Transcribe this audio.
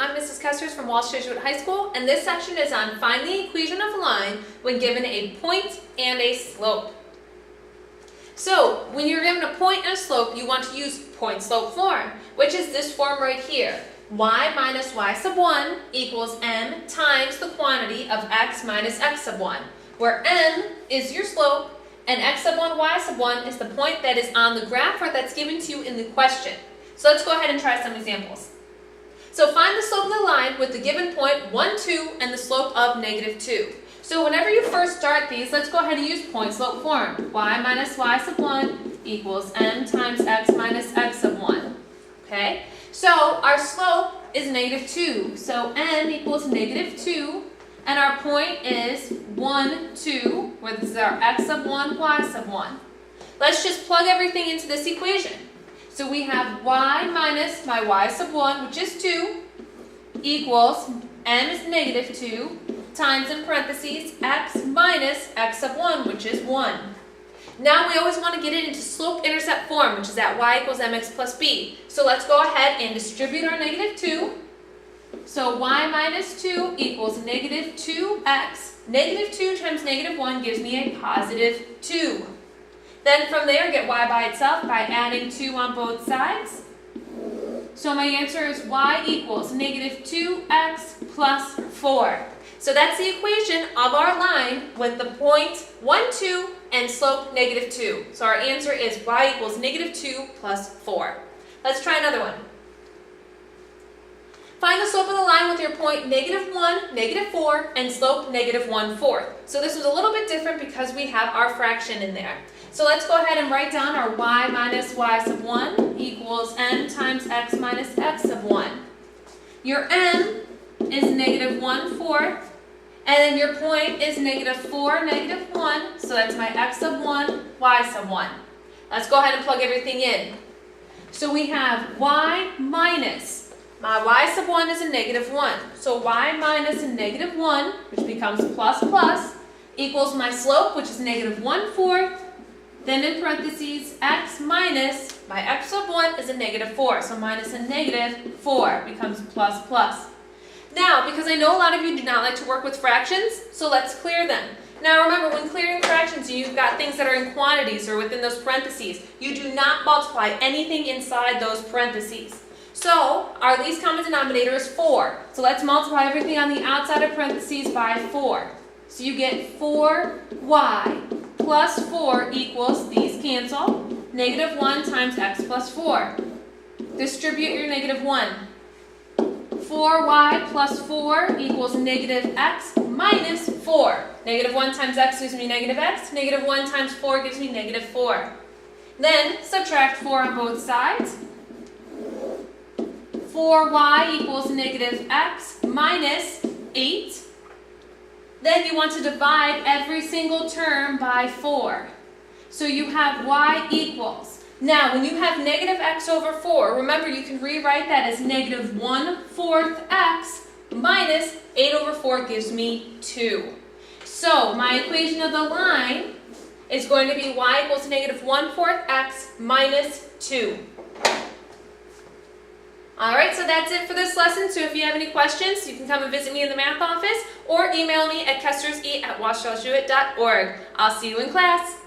I'm Mrs. Kessers from Walsh Jesuit High School, and this section is on find the equation of a line when given a point and a slope. So, when you're given a point and a slope, you want to use point-slope form, which is this form right here. Y minus y sub 1 equals m times the quantity of x minus x sub 1, where m is your slope and x sub 1, y sub 1 is the point that is on the graph or that's given to you in the question. So let's go ahead and try some examples. So find the slope of the line with the given point 1, 2 and the slope of negative 2. So whenever you first start these, let's go ahead and use point-slope form. Y minus y sub 1 equals m times x minus x sub 1. Okay? So our slope is negative 2. So m equals negative 2. And our point is 1, 2, where this is our x sub 1, y sub 1. Let's just plug everything into this equation. So we have y minus my y sub 1, which is 2, equals m is negative 2, times in parentheses x minus x sub 1, which is 1. Now we always want to get it into slope-intercept form, which is that y equals mx plus b. So let's go ahead and distribute our negative 2. So y minus 2 equals negative 2x. Negative 2 times negative 1 gives me a positive 2. Then from there, get y by itself by adding 2 on both sides. So my answer is y equals negative 2x plus 4. So that's the equation of our line with the point 1, 2 and slope negative 2. So our answer is y equals negative 2 plus 4. Let's try another one. Find the slope of the line with your point negative 1, negative 4, and slope negative 1/4. So this is a little bit different because we have our fraction in there. So let's go ahead and write down our y minus y sub 1 equals m times x minus x sub 1. Your m is negative 1/4, and then your point is negative 4, negative 1, so that's my x sub 1, y sub 1. Let's go ahead and plug everything in. So we have y minus, my y sub 1 is a negative 1, so y minus a negative 1, which becomes plus plus, equals my slope, which is negative 1/4, then in parentheses, x minus, my x sub 1 is a negative 4, so minus a negative 4 becomes plus plus. Now, because I know a lot of you do not like to work with fractions, so let's clear them. Now remember, when clearing fractions, you've got things that are in quantities or within those parentheses. You do not multiply anything inside those parentheses. So, our least common denominator is 4. So let's multiply everything on the outside of parentheses by 4. So you get 4y plus 4 equals, these cancel, negative 1 times x plus 4. Distribute your negative 1. 4y plus 4 equals negative x minus 4. Negative 1 times x gives me negative x. Negative 1 times 4 gives me negative 4. Then subtract 4 on both sides. 4y equals negative x minus 8. Then you want to divide every single term by 4. So you have y equals. Now, when you have negative x over 4, remember you can rewrite that as negative 1/4 x minus 8 over 4 gives me 2. So my equation of the line is going to be y equals negative 1/4 x minus 2. Alright, so that's it for this lesson. So if you have any questions, you can come and visit me in the math office or email me at kesserse@walshjesuit.org. I'll see you in class.